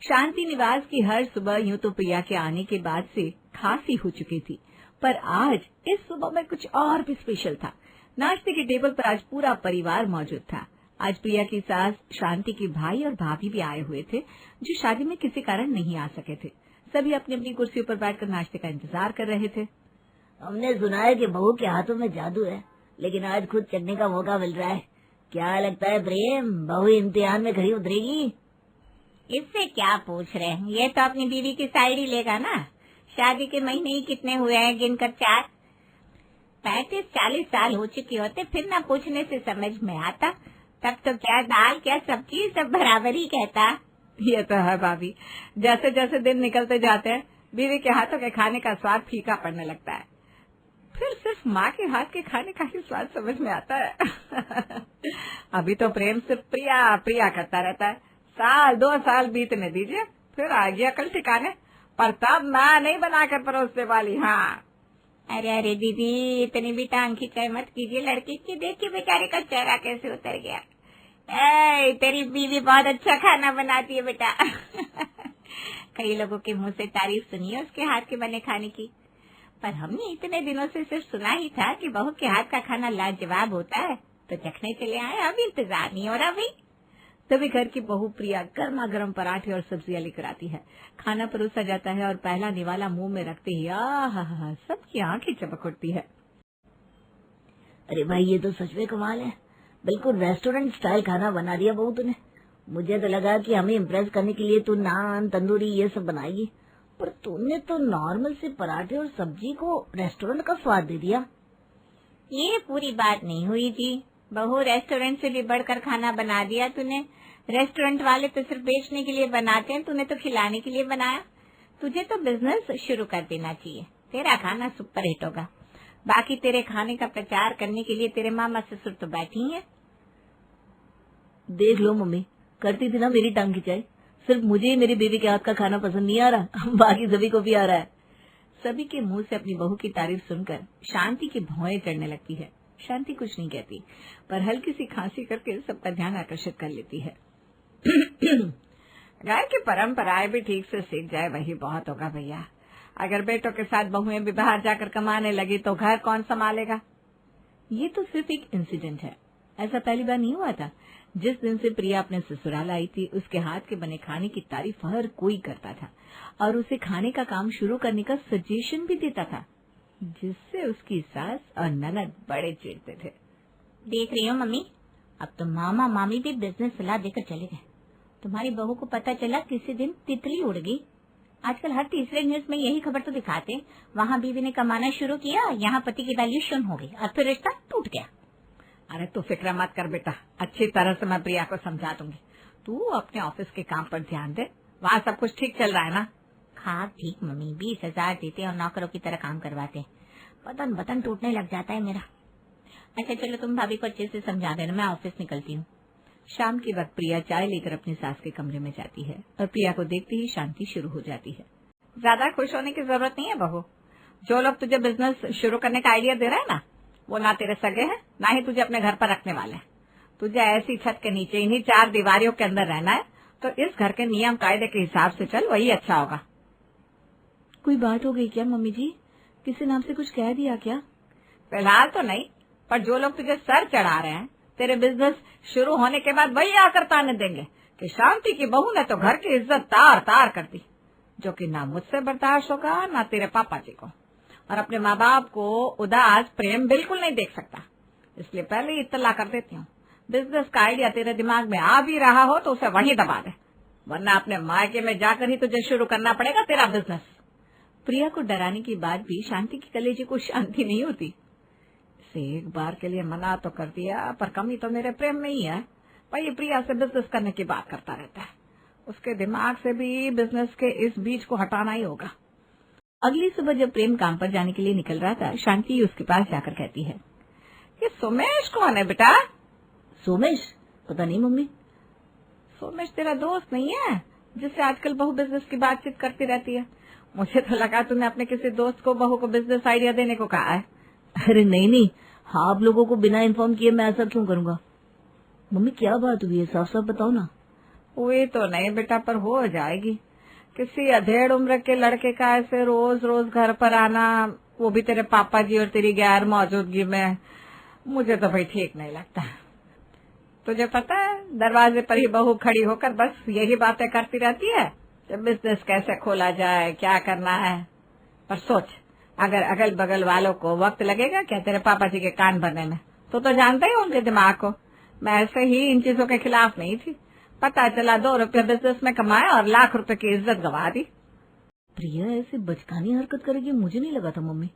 शांति निवास की हर सुबह यूं तो प्रिया के आने के बाद से खांसी हो चुकी थी, पर आज इस सुबह में कुछ और भी स्पेशल था। नाश्ते के टेबल पर आज पूरा परिवार मौजूद था। आज प्रिया की सास, शांति के भाई और भाभी भी आए हुए थे, जो शादी में किसी कारण नहीं आ सके थे। सभी अपनी अपनी कुर्सियों पर बैठकर नाश्ते का इंतजार कर रहे थे। हमने सुना है कि बहू के हाथों में जादू है, लेकिन आज खुद चखने का मौका मिल रहा है। क्या लगता है प्रेम, बहू इम्तिहान में खरी उतरेगी? इससे क्या पूछ रहे हैं? ये तो अपनी बीवी की साइड ही लेगा ना। शादी के महीने ही कितने हुए हैं गिनकर? 4, 35-40 साल हो चुके होते, फिर ना पूछने से समझ में आता। तब तो क्या दाल क्या सब्जी सब बराबर ही कहता। ये तो है भाभी, जैसे जैसे दिन निकलते जाते हैं बीवी के हाथों के खाने का स्वाद फीका पड़ने लगता है, फिर सिर्फ माँ के हाथ के खाने का ही स्वाद समझ में आता है। अभी तो प्रेम सिर्फ प्रिया प्रिया करता रहता है। 1-2 साल बीतने दीजिए, फिर आ गया कल ठिकाने, पर तब मैं नहीं बनाकर परोसने वाली। हाँ, अरे दीदी, इतनी भी टांग खिंचाई मत कीजिए। लड़की की देख के बेचारे का चेहरा कैसे उतर गया। तेरी बीवी बहुत अच्छा खाना बनाती है बेटा। कई लोगों के मुंह से तारीफ सुनी है उसके हाथ के बने खाने की, पर हमने इतने दिनों से सिर्फ सुना ही था कि बहू के हाथ का खाना लाजवाब होता है, तो चखने चले आए। अब इंतजार नहीं हो रहा भाई। तभी घर की बहू प्रिया गर्मा गर्म पराठे और सब्जियां लेकर आती है। खाना परोसा जाता है और पहला निवाला मुंह में रखते ही आहा, सबकी आंखें चमक उठती है। अरे भाई, ये तो सच में कमाल है। बिल्कुल रेस्टोरेंट स्टाइल खाना बना दिया बहू तूने। मुझे तो लगा कि हमें इम्प्रेस करने के लिए तू नान, तंदूरी ये सब बनाएगी, पर तूने तो नॉर्मल से पराठे और सब्जी को रेस्टोरेंट का स्वाद दे दिया। ये पूरी बात नहीं हुई जी। बहू, रेस्टोरेंट से भी बढ़कर खाना बना दिया तूने। रेस्टोरेंट वाले तो सिर्फ बेचने के लिए बनाते हैं, तूने तो खिलाने के लिए बनाया। तुझे तो बिजनेस शुरू कर देना चाहिए, तेरा खाना सुपर हिट होगा। बाकी तेरे खाने का प्रचार करने के लिए तेरे मामा ससुर तो बैठी हैं। देख लो मम्मी, करती थी ना मेरी टांग खिंचाई। सिर्फ मुझे ही मेरी बीवी के हाथ का खाना पसंद नहीं आ रहा, बाकी सभी को भी आ रहा है। सभी के मुंह से अपनी बहू की तारीफ सुनकर शांति की भौएं चढ़ने लगती है। शांति कुछ नहीं कहती, पर हल्की सी खांसी करके सबका ध्यान आकर्षित कर लेती है। घर की परंपराएं भी ठीक से सीख जाए वही बहुत होगा भैया। अगर बेटों के साथ बहुएं भी बाहर जाकर कमाने लगी तो घर कौन संभालेगा? ये तो सिर्फ एक इंसिडेंट है, ऐसा पहली बार नहीं हुआ था। जिस दिन से प्रिया अपने ससुराल आई थी, उसके हाथ के बने खाने की तारीफ हर कोई करता था और उसे खाने का काम शुरू करने का सजेशन भी देता था, जिससे उसकी सास और ननद बड़े चिढ़ते थे। देख रही हो मम्मी, अब तो मामा मामी भी बिजनेस सलाह देकर चले गए। तुम्हारी बहू को पता चला किसी दिन तितली उड़ गई। आजकल हर तीसरे न्यूज में यही खबर तो दिखाते। वहाँ बीवी ने कमाना शुरू किया, यहाँ पति की वैल्यू शून्य हो गई और फिर रिश्ता टूट गया। अरे तू फिक्र मत कर बेटा, अच्छी तरह से मैं प्रिया को समझा दूंगी। तू अपने ऑफिस के काम पर ध्यान दे, वहाँ सब कुछ ठीक चल रहा है ना? हाँ ठीक मम्मी, 20,000 देते और नौकरों की तरह काम करवाते। बदन बदन टूटने लग जाता है मेरा। अच्छा चलो, तुम भाभी को अच्छे से समझा देना, मैं ऑफिस निकलती हूँ। शाम के वक्त प्रिया चाय लेकर अपनी सास के कमरे में जाती है और प्रिया को देखते ही शांति शुरू हो जाती है। ज्यादा खुश होने की जरूरत नहीं है बहू। जो लोग तुझे बिजनेस शुरू करने का आइडिया दे रहे हैं ना, वो ना तेरे सगे हैं, ना ही तुझे अपने घर पर रखने वाले हैं। तुझे ऐसी छत के नीचे इन्हीं 4 दीवारों के अंदर रहना है, तो इस घर के नियम कायदे के हिसाब से चल, वही अच्छा होगा। कोई बात हो गई क्या मम्मी जी? किसी नाम से कुछ कह दिया क्या? फिलहाल तो नहीं, पर जो लोग तुझे सर चढ़ा रहे हैं, तेरे बिजनेस शुरू होने के बाद वही आकर ताने देंगे कि शांति की बहू ने तो घर की इज्जत तार तार कर दी, जो कि ना मुझसे बर्दाश्त होगा ना तेरे पापा जी को। और अपने माँ बाप को उदास प्रेम बिल्कुल नहीं देख सकता, इसलिए पहले ही इत्तला कर देती हूँ। बिजनेस का आइडिया तेरे दिमाग में आ भी रहा हो तो उसे वहीं दबा दे, वरना अपने मायके में जाकर ही तुझे शुरू करना पड़ेगा तेरा बिजनेस। प्रिया को डराने के बाद भी शांति की कलेजे को शांति नहीं होती। इसे एक बार के लिए मना तो कर दिया, पर कमी तो मेरे प्रेम में ही है। भाई प्रिया से बिजनेस करने की बात करता रहता है, उसके दिमाग से भी बिजनेस के इस बीज को हटाना ही होगा। अगली सुबह जब प्रेम काम पर जाने के लिए निकल रहा था, शांति उसके पास जाकर कहती है, ये सोमेश कौन है बेटा? सोमेश? पता नहीं मम्मी। सोमेश तेरा दोस्त नहीं है जिससे आजकल बहू बिजनेस की बातचीत करती रहती है? मुझे तो लगा तूने अपने किसी दोस्त को बहू को बिजनेस आइडिया देने को कहा है। अरे नहीं, हाँ, आप लोगों को बिना इन्फॉर्म किए मैं ऐसा क्यों करूंगा? मम्मी क्या बात हुई है, साफ साफ बताओ ना। हुई तो नहीं बेटा, पर हो जाएगी। किसी अधेड़ उम्र के लड़के का ऐसे रोज रोज घर पर आना, वो भी तेरे पापा जी और तेरी गैर मौजूदगी में, मुझे तो भाई ठीक नहीं लगता। तुझे पता है, दरवाजे पर ही बहू खड़ी होकर बस यही बातें करती रहती है कि बिजनेस कैसे खोला जाए, क्या करना है। पर सोच, अगर अगल बगल वालों को वक्त लगेगा क्या तेरे पापा जी के कान भरने में? तो जानते ही उनके दिमाग को। मैं ऐसे ही इन चीजों के खिलाफ नहीं थी। पता चला 2 रुपये बिजनेस में कमाए और लाख रुपए की इज्जत गंवा दी। प्रिया ऐसी बचकानी हरकत करेगी मुझे नहीं लगा था मम्मी।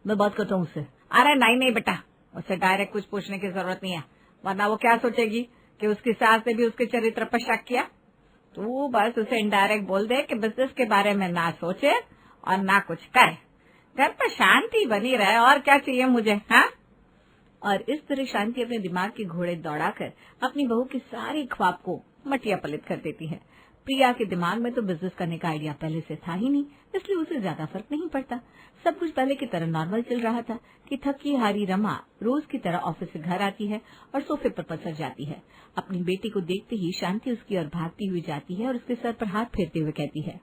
मैं बात करता हूँ उससे। अरे नहीं बेटा, उससे डायरेक्ट कुछ पूछने की जरूरत नहीं है, वरना वो क्या सोचेगी कि उसकी सास ने भी उसके चरित्र पर शक किया। तू बस उसे इनडायरेक्ट बोल दे कि बिजनेस के बारे में ना सोचे और ना कुछ करे, घर पर शांति बनी रहे, और क्या चाहिए मुझे। हाँ, और इस तरह शांति अपने दिमाग के घोड़े दौड़ाकर अपनी बहू के सारे ख्वाब को मटिया पलित कर देती है। प्रिया के दिमाग में तो बिजनेस करने का आइडिया पहले से था ही नहीं, इसलिए उसे ज्यादा फर्क नहीं पड़ता। सब कुछ पहले की तरह नॉर्मल चल रहा था कि थकी हारी रमा रोज की तरह ऑफिस से घर आती है और सोफे पर पसर जाती है। अपनी बेटी को देखते ही शांति उसकी ओर भागती हुई जाती है और उसके सर पर हाथ फेरते हुए कहती है,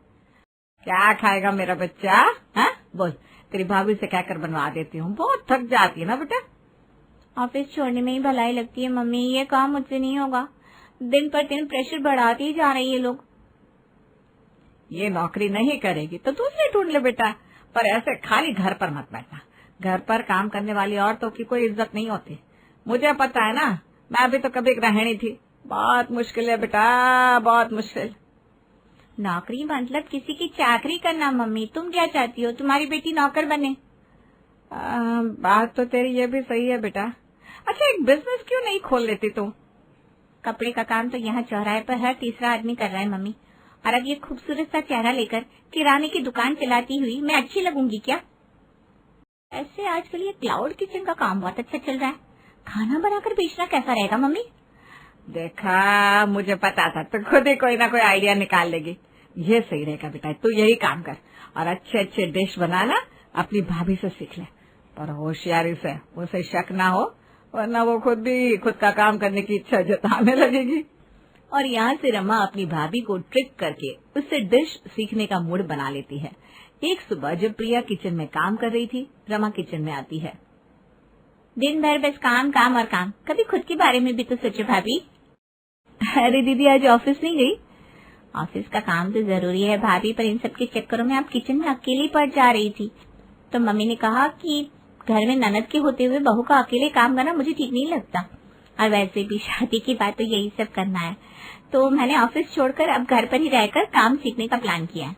क्या खाएगा मेरा बच्चा? हाँ बोल, तेरी भाभी से कहकर बनवा देती हूँ, बहुत थक जाती है ना बेटा। ऑफिस छोड़ने में ही भलाई लगती है मम्मी, ये काम मुझसे नहीं होगा। दिन पर दिन प्रेशर बढ़ाते ही जा रही है लोग। ये नौकरी नहीं करेगी तो दूसरी ढूंढ ले बेटा, पर ऐसे खाली घर पर मत बैठना। घर पर काम करने वाली औरतों की कोई इज्जत नहीं होती, मुझे पता है ना। मैं भी तो कभी गृहिणी थी, बहुत मुश्किल है बेटा, बहुत मुश्किल। नौकरी मतलब किसी की चाकरी करना मम्मी। तुम क्या चाहती हो, तुम्हारी बेटी नौकर बने? बात तो तेरी ये भी सही है बेटा। अच्छा, एक बिजनेस क्यों नहीं खोल लेती तू? कपड़े का काम तो यहाँ चौराहे पर हर तीसरा आदमी कर रहा है मम्मी, और अब ये खूबसूरत सा चेहरा लेकर किराने की दुकान चलाती हुई मैं अच्छी लगूंगी क्या? ऐसे आजकल ये क्लाउड किचन का काम बहुत अच्छा चल रहा है, खाना बनाकर बेचना कैसा रहेगा मम्मी? देखा, मुझे पता था तो खुद ही कोई ना कोई आइडिया निकाल लेगी। ये सही रहेगा बेटा, तू यही काम कर और अच्छे अच्छे डिश बनाना अपनी भाभी से सीख ले, पर होशियारी से, उसे शक ना हो, वरना वो खुद का काम करने की इच्छा जताने लगेगी। और यहाँ से रमा अपनी भाभी को ट्रिक करके उससे डिश सीखने का मूड बना लेती है। एक सुबह जब प्रिया किचन में काम कर रही थी, रमा किचन में आती है। दिन भर बस काम काम और काम, कभी खुद के बारे में भी तो सोचो भाभी। अरे दीदी, आज ऑफिस नहीं गई? ऑफिस का काम तो जरूरी है भाभी, पर इन सब के चक्करों में आप किचन में अकेली पड़ जा रही थी, तो मम्मी ने कहा कि घर में ननद के होते हुए बहू का अकेले काम करना मुझे ठीक नहीं लगता, और वैसे भी शादी की बात तो यही सब करना है, तो मैंने ऑफिस छोड़कर अब घर पर ही रहकर काम सीखने का प्लान किया है।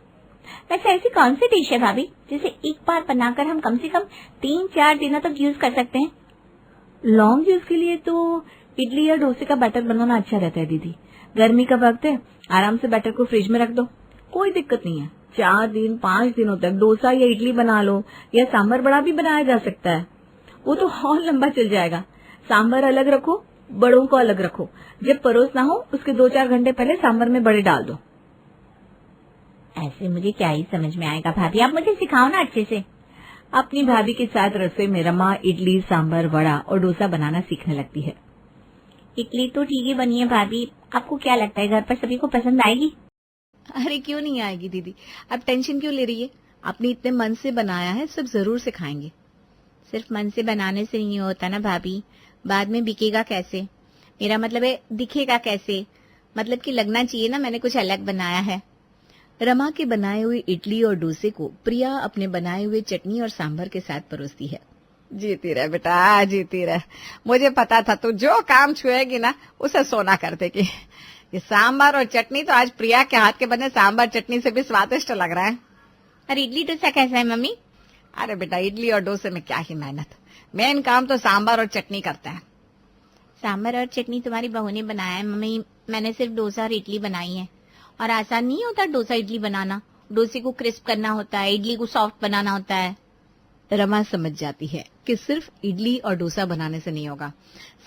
वैसे ऐसी कौन सी डिश है भाभी जिसे एक बार बनाकर हम कम से कम 3-4 दिनों तक यूज कर सकते हैं? लॉन्ग यूज के लिए तो इडली या डोसे का बैटर बनवाना अच्छा रहता है दीदी। गर्मी का वक्त है, आराम से बैटर को फ्रिज में रख दो, कोई दिक्कत नहीं है। 4-5 दिनों तक डोसा या इडली बना लो, या सांभर बड़ा भी बनाया जा सकता है, वो तो और लंबा चल जाएगा। सांभर अलग रखो, बड़ों को अलग रखो। जब परोसना हो उसके 2-4 घंटे पहले सांभर में बड़े डाल दो। ऐसे मुझे क्या ही समझ में आएगा भाभी, आप मुझे सिखाओ ना अच्छे से। अपनी भाभी के साथ रसोई में रमा इडली, सांभर, वड़ा और डोसा बनाना सीखने लगती है। इडली तो ठीक ही बनी है भाभी, आपको क्या लगता है घर पर सभी को पसंद आएगी? अरे क्यों नहीं आएगी दीदी, आप टेंशन क्यों ले रही है? आपने इतने मन से बनाया है, सब जरूर से खाएंगे। सिर्फ मन से बनाने से नहीं होता ना भाभी, बाद में बिकेगा कैसे? मेरा मतलब है दिखेगा कैसे, मतलब कि लगना चाहिए ना मैंने कुछ अलग बनाया है। रमा के बनाए हुए इडली और डोसे को प्रिया अपने बनाए हुए चटनी और सांभर के साथ परोसती है। जीती रह बेटा, जीती रह। मुझे पता था तू जो काम छुएगी ना उसे सोना कर देगी। ये सांभर और चटनी तो आज प्रिया के हाथ के बने सांभर चटनी से भी स्वादिष्ट लग रहा है। और इडली डोसा कैसा है मम्मी? अरे बेटा, इडली और डोसे में क्या ही मेहनत, मेन काम तो सांभर और चटनी करता है। सांभर और चटनी तुम्हारी बहू ने बनाया है मम्मी, मैंने सिर्फ डोसा और इडली बनाई है। और आसान नहीं होता डोसा इडली बनाना, डोसे को क्रिस्प करना होता है, इडली को सॉफ्ट बनाना होता है। रमा समझ जाती है कि सिर्फ इडली और डोसा बनाने से नहीं होगा,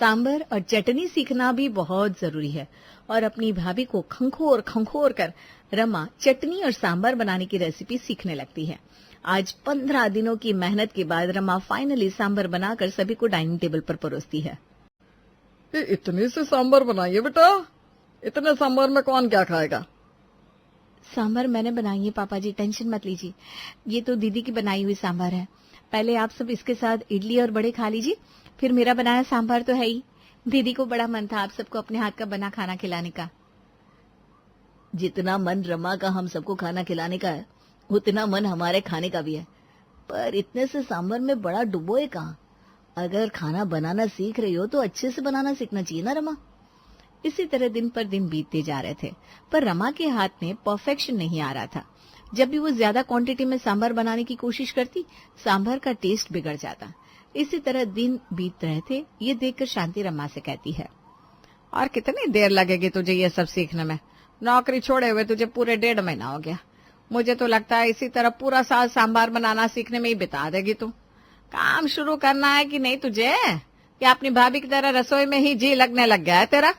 सांभर और चटनी सीखना भी बहुत जरूरी है। और अपनी भाभी को खंखोर खंखोर कर रमा चटनी और सांभर बनाने की रेसिपी सीखने लगती है। आज 15 दिनों की मेहनत के बाद रमा फाइनली सांभर बनाकर सभी को डाइनिंग टेबल पर परोसती है। इतने से सांभर बनाइए बेटा, इतने सांभर में कौन क्या खाएगा? सांभर मैंने बनाई है पापा जी, टेंशन मत लीजिए। ये तो दीदी की बनाई हुई सांभर है। पहले आप सब इसके साथ इडली और बड़े खा लीजिए, फिर मेरा बनाया सांभर तो है ही। दीदी को बड़ा मन था आप सबको अपने हाथ का बना खाना खिलाने का। जितना मन रमा का हम सबको खाना खिलाने का है, उतना मन हमारे खाने का भी है। पर इतने से सांभर में बड़ा डुबोए कहाँ? अगर खाना बनाना सीख रही हो तो अच्छे से बनाना सीखना चाहिए ना रमा। इसी तरह दिन पर दिन बीतते जा रहे थे, पर रमा के हाथ में परफेक्शन नहीं आ रहा था। जब भी वो ज्यादा क्वांटिटी में सांभर बनाने की कोशिश करती, सांभर का टेस्ट बिगड़ जाता। इसी तरह दिन बीत रहे थे। ये देखकर शांति रमा से कहती है, और कितनी देर लगेगी तुझे ये सब सीखने में? नौकरी छोड़े हुए तुझे पूरे 1.5 महीना हो गया। मुझे तो लगता है इसी तरह पूरा साल सांभर बनाना सीखने में ही बिता देगी तू। काम शुरू करना है कि नहीं तुझे, या अपनी भाभी की तरह रसोई में ही जी लगने लग गया है तेरा?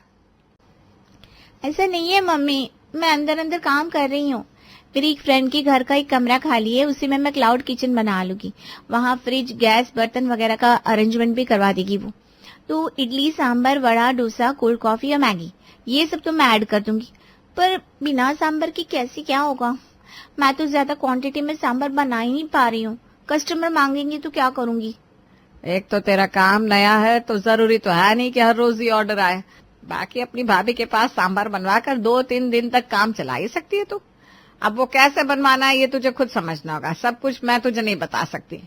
ऐसा नहीं है मम्मी, मैं अंदर अंदर काम कर रही हूँ। मेरी एक फ्रेंड के घर का एक कमरा खाली है, उसी में मैं क्लाउड किचन बना लूंगी। वहाँ फ्रिज, गैस, बर्तन वगैरह का अरेंजमेंट भी करवा देगी वो। तो इडली, सांभर, वड़ा, डोसा, कोल्ड कॉफी या मैगी, ये सब तो मैं ऐड कर दूंगी। पर बिना सांभर की कैसे क्या होगा? मैं तो ज्यादा क्वांटिटी में सांभर बना ही नहीं पा रही हूँ। कस्टमर मांगेंगे तो क्या करूंगी? एक तो तेरा काम नया है, तो जरूरी तो है नहीं कि हर रोज ही ऑर्डर आए। बाकी अपनी भाभी के पास सांभर बनवा कर 2-3 दिन तक काम चला ही सकती है तू। अब वो कैसे बनवाना है ये तुझे खुद समझना होगा। सब कुछ मैं तुझे नहीं बता सकती।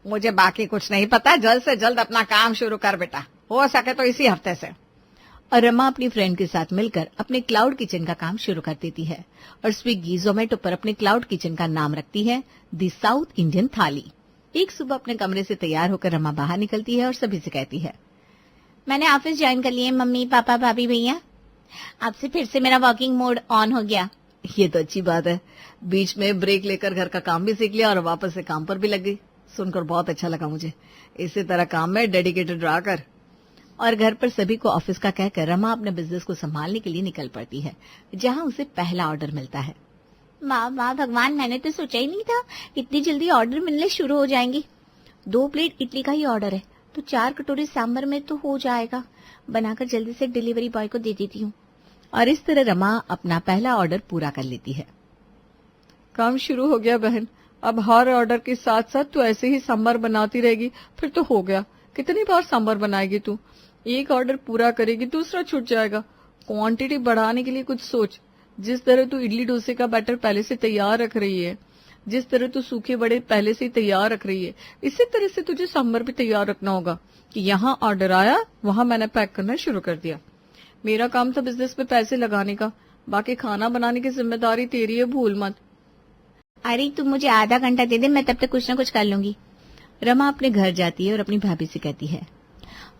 मुझे बाकी कुछ नहीं पता। जल्द से जल्द अपना काम शुरू कर बेटा, हो सके तो इसी हफ्ते से। और रमा अपनी फ्रेंड के साथ मिलकर अपने क्लाउड किचन का काम शुरू कर देती है और स्विगी, जोमेटो पर अपने क्लाउड किचन का नाम रखती है दी साउथ इंडियन थाली। एक सुबह अपने कमरे से तैयार होकर रमा बाहर निकलती है और सभी से कहती है, मैंने ऑफिस ज्वाइन कर लिए मम्मी, पापा, भाभी, भैया। आपसे फिर से मेरा वर्किंग मोड ऑन हो गया। ये तो अच्छी बात है। बीच में ब्रेक लेकर घर का काम भी सीख लिया और वापस से काम पर भी लग गई। सुनकर बहुत अच्छा लगा मुझे। इसी तरह काम में डेडिकेटेड रहा कर। और घर पर सभी को ऑफिस का कहकर रमा अपने बिजनेस को संभालने के लिए निकल पड़ती है, जहां उसे पहला ऑर्डर मिलता है। वाह वाह भगवान, मैंने तो सोचा ही नहीं था इतनी जल्दी ऑर्डर मिलने शुरू हो जाएंगे। 2 प्लेट इडली का ही ऑर्डर है, तो 4 कटोरी सांभर में तो हो जाएगा। बनाकर जल्दी से डिलीवरी बॉय को दे देती हूँ। और इस तरह रमा अपना पहला ऑर्डर पूरा कर लेती है। काम शुरू हो गया बहन। अब हर ऑर्डर के साथ साथ तू ऐसे ही सांभर बनाती रहेगी, फिर तो हो गया। कितनी बार सांभर बनाएगी तू? एक ऑर्डर पूरा करेगी, दूसरा छूट जाएगा। क्वांटिटी बढ़ाने के लिए कुछ सोच। जिस तरह तू इडली डोसे का बैटर पहले से तैयार रख रही है, जिस तरह तू सूखे बड़े पहले से तैयार रख रही है, इसी तरह से तुझे सांभर भी तैयार रखना होगा कि यहाँ ऑर्डर आया, वहां मैंने पैक करना शुरू कर दिया। मेरा काम था बिजनेस में पैसे लगाने का, बाकी खाना बनाने की जिम्मेदारी तेरी है, भूल मत। अरे तुम मुझे आधा घंटा दे दे, मैं तब तक कुछ न कुछ कर लूंगी। रमा अपने घर जाती है और अपनी भाभी से कहती है,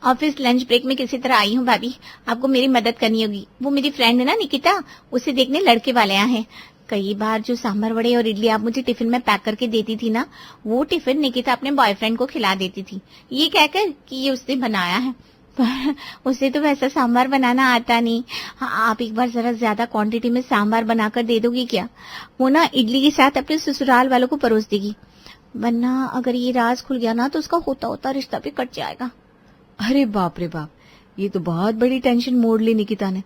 ऑफिस लंच ब्रेक में किसी तरह आई हूँ भाभी, आपको मेरी मदद करनी होगी। वो मेरी फ्रेंड है ना निकिता, उसे देखने लड़के वाले आए हैं। कई बार जो सांभर वड़े और इडली आप मुझे टिफिन में पैक करके देती थी ना, वो टिफिन निकिता अपने बॉयफ्रेंड को खिला देती थी, ये कहकर कि ये उसने बनाया है। पर उसे तो वैसा सांभर बनाना आता नहीं। हाँ, आप एक बार जरा ज्यादा क्वांटिटी में सांभर बनाकर दे दोगी क्या? वो ना इडली के साथ अपने ससुराल वालों को परोस देगी, वरना अगर ये राज खुल गया ना तो उसका होता होता रिश्ता भी कट जाएगा। अरे बाप रे बाप, ये तो बहुत बड़ी टेंशन मोड़ ली निकिता ने।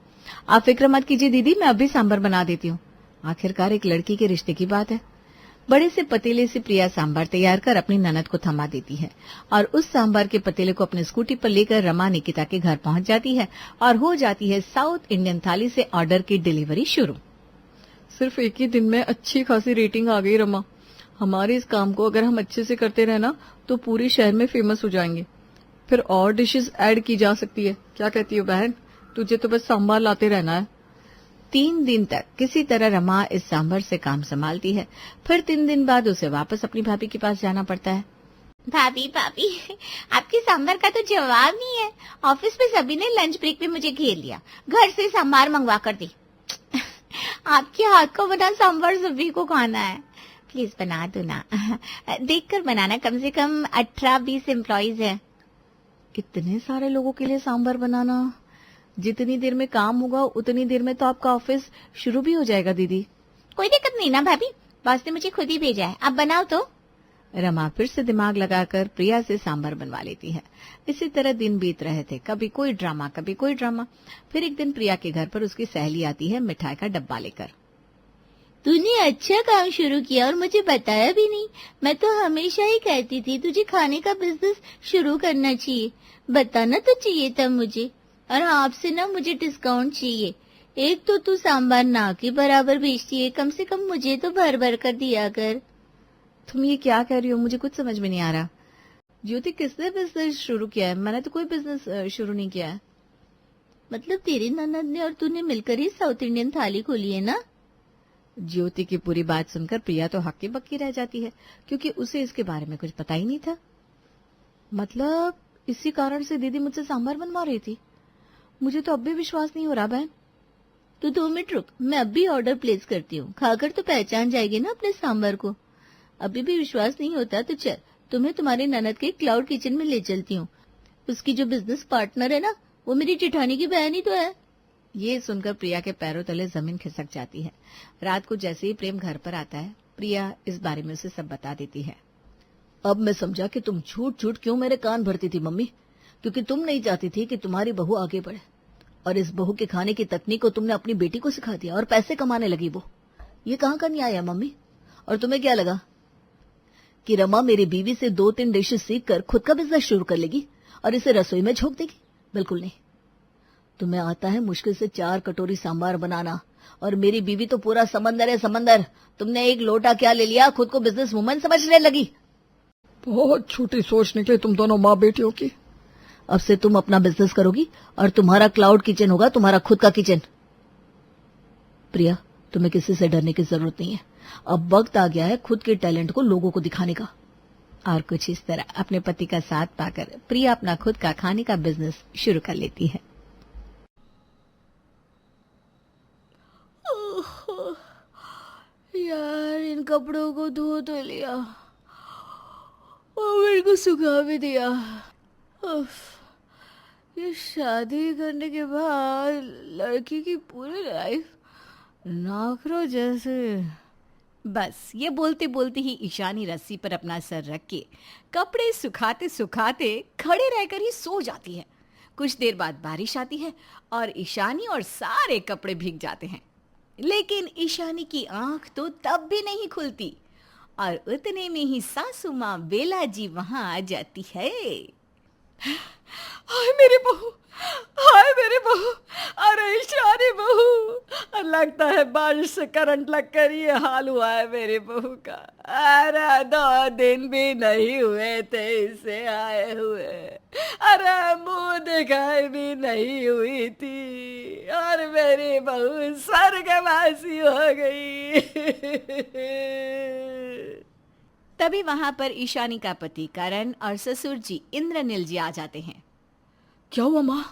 आप फिक्र मत कीजिए दीदी, मैं अभी सांभर बना देती हूँ। आखिरकार एक लड़की के रिश्ते की बात है। बड़े से पतीले से प्रिया सांभर तैयार कर अपनी ननद को थमा देती है और उस सांभर के पतीले को अपने स्कूटी पर लेकर रमा निकिता के घर पहुंच जाती है और हो जाती है साउथ इंडियन थाली से ऑर्डर की डिलीवरी शुरू। सिर्फ एक ही दिन में अच्छी खासी रेटिंग आ गई रमा। हमारे इस काम को अगर हम अच्छे से करते रहे ना तो पूरे शहर में फेमस हो जाएंगे। फिर और डिशेस ऐड की जा सकती है। क्या कहती हो बहन? तुझे तो बस सांभर लाते रहना है। 3 दिन तक किसी तरह रमा इस सांभर से काम संभालती है। फिर 3 दिन बाद उसे वापस अपनी भाभी के पास जाना पड़ता है। भाभी भाभी, आपके सांभर का तो जवाब नहीं है। ऑफिस में सभी ने लंच ब्रेक में मुझे घेर लिया, घर से सांभर मंगवा कर दी। आपके हाथ का बना सांभर सभी को खाना है, प्लीज बना दो ना। देखकर बनाना, कम से कम 18-20 एम्प्लॉइज है। इतने सारे लोगों के लिए सांभर बनाना, जितनी देर में काम होगा उतनी देर में तो आपका ऑफिस शुरू भी हो जाएगा दीदी। कोई दिक्कत नहीं ना भाभी, बॉस ने मुझे खुद ही भेजा है, आप बनाओ तो। रमा फिर से दिमाग लगाकर प्रिया से सांभर बनवा लेती है। इसी तरह दिन बीत रहे थे, कभी कोई ड्रामा कभी कोई ड्रामा। फिर एक दिन प्रिया के घर पर उसकी सहेली आती है मिठाई का डब्बा लेकर। तूने अच्छा काम शुरू किया और मुझे बताया भी नहीं। मैं तो हमेशा ही कहती थी तुझे खाने का बिजनेस शुरू करना चाहिए, बताना तो चाहिए था मुझे। और आपसे ना मुझे डिस्काउंट चाहिए। एक तो तू सांभर ना के बराबर बेचती है, कम से कम मुझे तो भर भर कर दिया कर। तुम ये क्या कह रही हो, मुझे कुछ समझ में नहीं आ रहा। ज्योति, किसने बिजनेस शुरू किया है? मैंने तो कोई बिजनेस शुरू नहीं किया है। मतलब तेरी ननद ने और तूने मिलकर ही साउथ इंडियन थाली खोली है ना? ज्योति की पूरी बात सुनकर प्रिया तो हक्की बक्की रह जाती है, क्योंकि उसे इसके बारे में कुछ पता ही नहीं था। मतलब इसी कारण से दीदी मुझसे सांभर बनवा रही थी। मुझे तो अब भी विश्वास नहीं हो रहा बहन। तू 2 मिनट रुक, मैं अब भी ऑर्डर प्लेस करती हूँ। खाकर तो पहचान जाएगी ना अपने सांभर को। अभी भी विश्वास नहीं होता तो चल, तुम्हें तुम्हारी ननद के क्लाउड किचन में ले चलती हूँ। उसकी जो बिजनेस पार्टनर है ना, वो मेरी जेठानी की बहन ही तो है। ये सुनकर प्रिया के पैरों तले जमीन खिसक जाती है। रात को जैसे ही प्रेम घर पर आता है, प्रिया इस बारे में उसे सब बता देती है। अब मैं समझा कि तुम झूठ झूठ क्यों मेरे कान भरती थी मम्मी, क्योंकि तुम नहीं चाहती थी कि तुम्हारी बहू आगे बढ़े। और इस बहू के खाने की तकनीक को तुमने अपनी बेटी को सिखा दिया और पैसे कमाने लगी वो। ये कहाँ का न्याय है मम्मी? और तुम्हें क्या लगा कि रमा मेरी बीवी से 2-3 डिशेस सीख कर खुद का बिजनेस शुरू कर लेगी और इसे रसोई में झोंक देगी? बिल्कुल नहीं। तुम्हें आता है मुश्किल से 4 कटोरी सांभर बनाना, और मेरी बीवी तो पूरा समंदर है समंदर। तुमने 1 लोटा क्या ले लिया, खुद को बिजनेस वुमन समझने लगी। बहुत छोटी सोच निकली तुम दोनों माँ बेटियों की। अब से तुम अपना बिजनेस करोगी और तुम्हारा क्लाउड किचन होगा, तुम्हारा खुद का किचन। प्रिया, तुम्हें किसी से डरने की जरूरत नहीं है। अब वक्त आ गया है खुद के टैलेंट को लोगों को दिखाने का। और कुछ इस तरह अपने पति का साथ पाकर प्रिया अपना खुद का खाने का बिजनेस शुरू कर लेती है। यार, इन कपड़ों को धो तो लिया और मेरे को सुखा भी दिया। उफ, ये शादी करने के बाद लड़की की पूरी लाइफ नाखरों जैसे। बस ये बोलते बोलते ही ईशानी रस्सी पर अपना सर रख के कपड़े सुखाते सुखाते खड़े रहकर ही सो जाती है। कुछ देर बाद बारिश आती है और ईशानी और सारे कपड़े भीग जाते हैं। लेकिन ईशानी की आंख तो तब भी नहीं खुलती और उतने में ही सासू माँ बेला जी वहां आ जाती है। हाय मेरी बहू, हाय मेरी बहू, अरे ईशानी बहू, लगता है बारिश से करंट लगकर ये हाल हुआ है मेरी बहू का। अरे 2 दिन भी नहीं हुए थे इसे आए हुए, अरे मुंह दिखाई भी नहीं हुई थी और मेरी बहू स्वर्गवासी हो गई। तभी वहां पर ईशानी का पति करण और ससुर जी इंद्रनील जी आ जाते हैं। क्या हुआ माँ,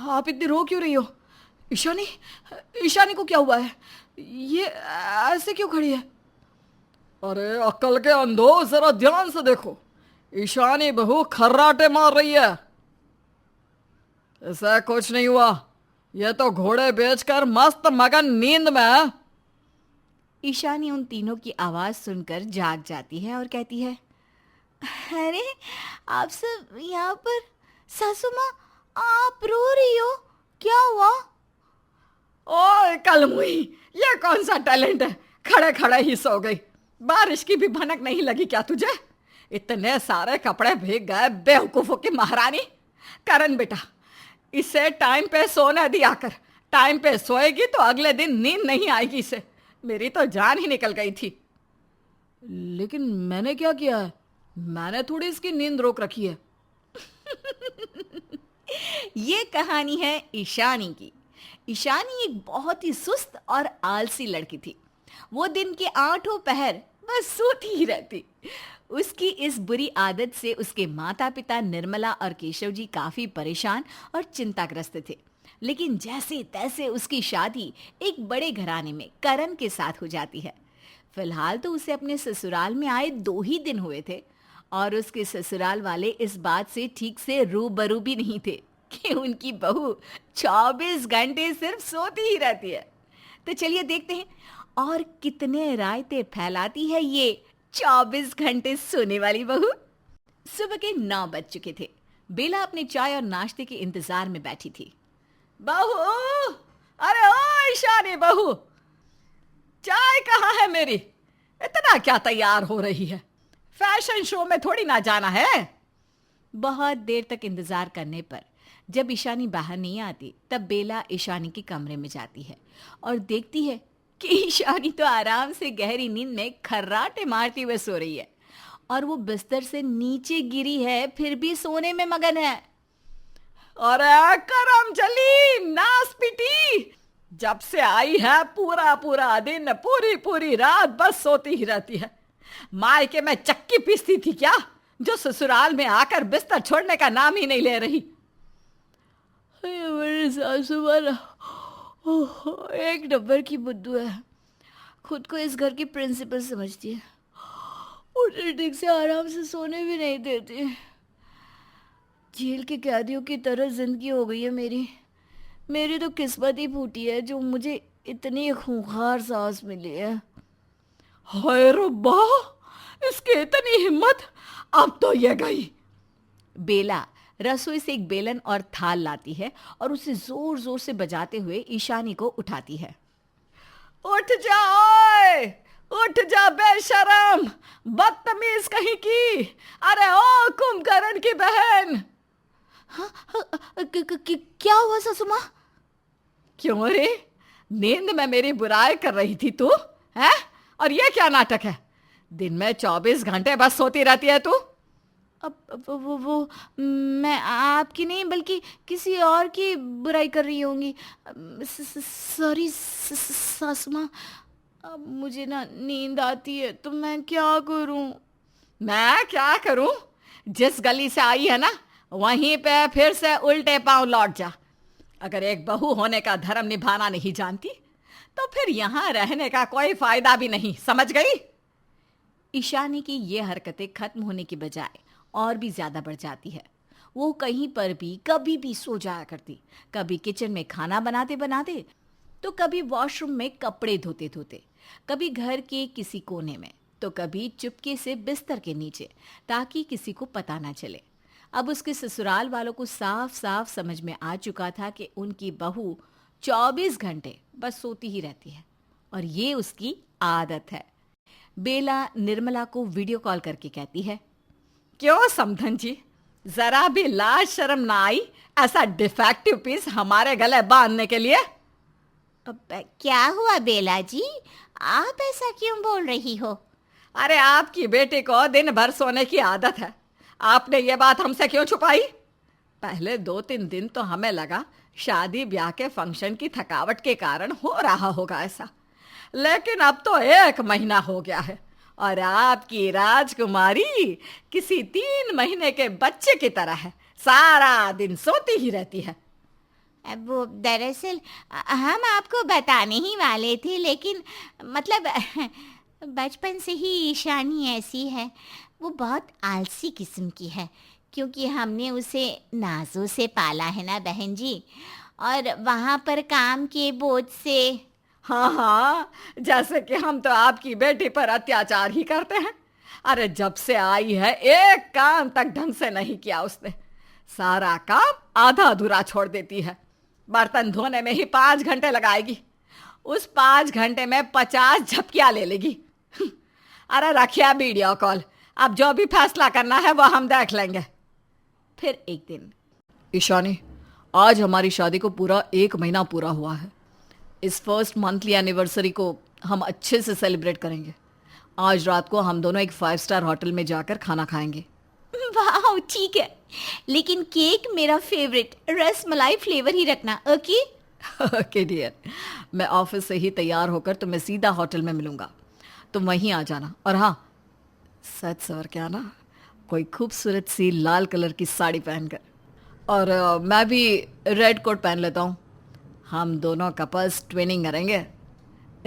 आप इतनी रो क्यों रही हो? ईशानी, ईशानी को क्या हुआ है? ये ऐसे क्यों खड़ी है? अरे अक्ल के अंधो, जरा ध्यान से देखो, ईशानी बहू खर्राटे मार रही है। ऐसा कुछ नहीं हुआ, ये तो घोड़े बेचकर मस्त मगन नींद में है। ईशानी उन तीनों की आवाज सुनकर जाग जाती है और कहती है, अरे आप सब यहाँ पर। सासू माँ, आप रो रही हो, क्या हुआ? ओए कलमुई, ये कौन सा टैलेंट है, खड़े खड़े ही सो गई। बारिश की भी भनक नहीं लगी क्या तुझे? इतने सारे कपड़े भीग गए, बेवकूफों की महारानी। करण बेटा, इसे टाइम पे सोने दिया कर। टाइम पे सोएगी तो अगले दिन नींद नहीं आएगी इसे। मेरी तो जान ही निकल गई थी। लेकिन मैंने क्या किया है? मैंने थोड़ी इसकी नींद रोक रखी है। ये कहानी है ईशानी की। ईशानी एक बहुत ही सुस्त और आलसी लड़की थी। वो दिन के 8 पहर बस सोती ही रहती। उसकी इस बुरी आदत से उसके माता पिता निर्मला और केशव जी काफी परेशान और चिंताग्रस्त थे। लेकिन जैसे तैसे उसकी शादी एक बड़े घराने में करण के साथ हो जाती है। फिलहाल तो उसे अपने ससुराल में आए 2 ही दिन हुए थे और उसके ससुराल वाले इस बात से ठीक से रूबरू भी नहीं थे कि उनकी बहू 24 घंटे सिर्फ सोती ही रहती है। तो चलिए देखते हैं और कितने रायते फैलाती है ये 24 घंटे सोने वाली बहू। सुबह के 9 बज चुके थे। बेला अपने चाय और नाश्ते के इंतजार में बैठी थी। बहू, अरे ओ ईशानी बहू, चाय कहाँ है मेरी? इतना क्या तैयार हो रही है? फैशन शो में थोड़ी ना जाना है। बहुत देर तक इंतजार करने पर जब ईशानी बाहर नहीं आती, तब बेला ईशानी के कमरे में जाती है और देखती है कि ईशानी तो आराम से गहरी नींद में खर्राटे मारती हुए सो रही है और वो बिस्तर से नीचे गिरी है, फिर भी सोने में मगन है। अरे करम चली नास पिटी, जब से आई है पूरा पूरा दिन पूरी पूरी रात बस सोती ही रहती है। मायके में चक्की पीसती थी क्या, जो ससुराल में आकर बिस्तर छोड़ने का नाम ही नहीं ले रही। मेरी सासू वाला एक नंबर की बुद्धू है, खुद को इस घर की प्रिंसिपल समझती है। मुझे ठीक से आराम से सोने भी नहीं देती। जेल के कैदियों की तरह जिंदगी हो गई है मेरी तो किस्मत ही फूटी है जो मुझे इतनी खूंखार सांस मिली है। हाय रब्बा, इसकी इतनी हिम्मत, अब तो ये गई। बेला रसोई से एक बेलन और थाल लाती है और उसे जोर जोर से बजाते हुए ईशानी को उठाती है। उठ जा ओए, उठ जा बेशरम, बदतमीज कहीं की। अरे ओ कुंभकर्ण की बहन। क्या हुआ सासू माँ? क्यों रे, नींद में मेरी बुराई कर रही थी तू है? और ये क्या नाटक है? दिन में 24 घंटे बस सोती रहती है तू। अब वो मैं आपकी नहीं बल्कि किसी और की बुराई कर रही होंगी। सॉरी सासू माँ, अब मुझे ना नींद आती है तो मैं क्या करूं? मैं क्या करूं? जिस गली से आई है ना, वहीं पे फिर से उल्टे पांव लौट जा। अगर एक बहू होने का धर्म निभाना नहीं जानती तो फिर यहां रहने का कोई फायदा भी नहीं, समझ गई? ईशानी की ये हरकतें खत्म होने की बजाय और भी ज्यादा बढ़ जाती है। वो कहीं पर भी कभी भी सो जाया करती, कभी किचन में खाना बनाते बनाते, तो कभी वॉशरूम में कपड़े धोते धोते, कभी घर के किसी कोने में, तो कभी चुपके से बिस्तर के नीचे, ताकि किसी को पता ना चले। अब उसके ससुराल वालों को साफ साफ समझ में आ चुका था कि उनकी बहू 24 घंटे बस सोती ही रहती है और ये उसकी आदत है। बेला निर्मला को वीडियो कॉल करके कहती है, क्यों समधन जी, जरा भी लाज शर्म ना आई ऐसा डिफेक्टिव पीस हमारे गले बांधने के लिए? अब क्या हुआ बेला जी, आप ऐसा क्यों बोल रही हो? अरे आपकी बेटी को दिन भर सोने की आदत है, आपने ये बात हमसे क्यों छुपाई? पहले 2-3 दिन तो हमें लगा शादी ब्याह के फंक्शन की थकावट के कारण हो रहा होगा ऐसा, लेकिन अब तो 1 महीना हो गया है और आपकी राजकुमारी किसी 3 महीने के बच्चे की तरह है, सारा दिन सोती ही रहती है। अब वो दरअसल हम आपको बताने ही वाले थे, लेकिन मतलब बचपन से ही ईशानी ऐसी है, वो बहुत आलसी किस्म की है, क्योंकि हमने उसे नाजों से पाला है ना बहन जी, और वहाँ पर काम के बोझ से। हाँ हाँ, जैसे कि हम तो आपकी बेटी पर अत्याचार ही करते हैं। अरे जब से आई है एक काम तक ढंग से नहीं किया उसने, सारा काम आधा अधूरा छोड़ देती है। बर्तन धोने में ही 5 घंटे लगाएगी, उस 5 घंटे में 50 झपकियां ले लेगी। अरे रखिया वीडियो कॉल, अब जो भी फैसला करना है वो हम देख लेंगे। फिर एक दिन, ईशानी, आज हमारी शादी को पूरा 1 महीना पूरा हुआ है। इस फर्स्ट मंथली एनिवर्सरी को हम अच्छे से सेलिब्रेट करेंगे। आज रात को हम दोनों एक 5 स्टार होटल में जाकर खाना खाएंगे। वाह ठीक है, लेकिन केक मेरा फेवरेट रसमलाई फ्लेवर ही रखना, ओके? ओके डियर, मैं ऑफिस से ही तैयार होकर तुम्हें सीधा होटल में मिलूंगा, तुम वहीं आ जाना। और हाँ, सच सवर के आना, कोई खूबसूरत सी लाल कलर की साड़ी पहनकर, और मैं भी रेड कोट पहन लेता हूँ। हम दोनों कपल्स ट्विनिंग करेंगे।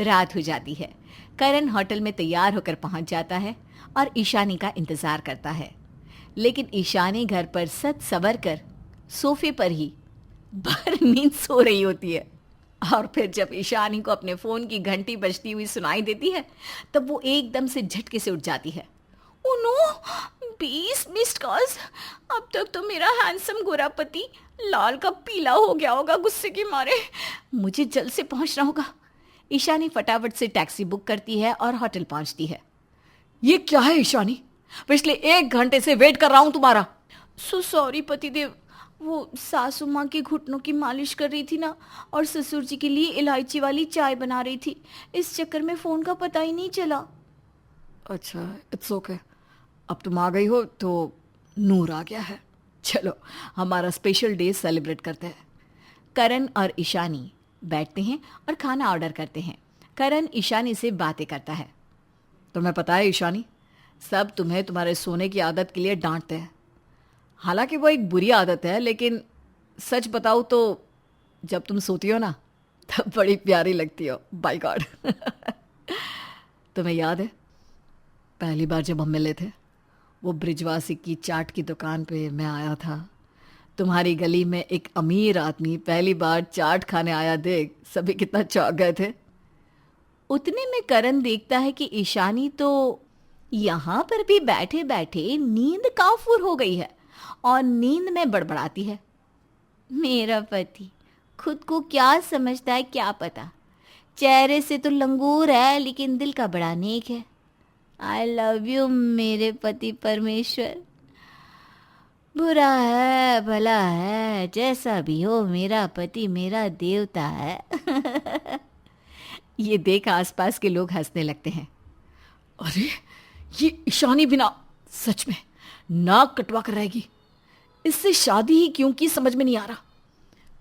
रात हो जाती है। करण होटल में तैयार होकर पहुंच जाता है और ईशानी का इंतजार करता है, लेकिन ईशानी घर पर सच सवर कर सोफे पर ही भर नींद सो रही होती है। और फिर जब ईशानी को अपने फोन की घंटी बजती हुई सुनाई देती है तब वो एकदम से झटके से उठ जाती है। Oh no, 20 missed calls. अब तक तो मेरा हैंडसम गोरा पति लाल का पीला हो गया होगा गुस्से के मारे। मुझे जल्द से पहुंचना होगा। ईशानी फटाफट से टैक्सी बुक करती है और होटल पहुंचती है। ये क्या है ईशानी, पिछले 1 घंटे से वेट कर रहा हूं तुम्हारा। सो सॉरी पतिदेव, वो सासू माँ के घुटनों की मालिश कर रही थी ना, और ससुर जी के लिए इलायची वाली चाय बना रही थी, इस चक्कर में फोन का पता ही नहीं चला। अच्छा, इट्स ओके। अब तुम आ गई हो तो नूर आ गया है। चलो हमारा स्पेशल डे सेलिब्रेट करते हैं। करण और ईशानी बैठते हैं और खाना ऑर्डर करते हैं। करण ईशानी से बातें करता है। तुम्हें पता है ईशानी, सब तुम्हें तुम्हारे सोने की आदत के लिए डांटते हैं। हालांकि वो एक बुरी आदत है, लेकिन सच बताऊँ तो जब तुम सोती हो ना तब बड़ी प्यारी लगती हो। By God. तुम्हें याद है पहली बार जब हम मिले थे, वो ब्रिजवासी की चाट की दुकान पे मैं आया था। तुम्हारी गली में एक अमीर आदमी पहली बार चाट खाने आया, देख सभी कितना चौंक गए थे। उतने में करण देखता है कि ईशानी तो यहाँ पर भी बैठे बैठे नींद काफुर हो गई है और नींद में बड़बड़ाती है। मेरा पति खुद को क्या समझता है क्या पता, चेहरे से तो लंगूर है लेकिन दिल का बड़ा नेक है। आई लव यू मेरे पति परमेश्वर। बुरा है भला है जैसा भी हो, मेरा पति मेरा देवता है। ये देख आसपास के लोग हंसने लगते हैं। अरे ये ईशानी बिना सच में नाक कटवा कर रहेगी। इससे शादी ही क्यों की समझ में नहीं आ रहा।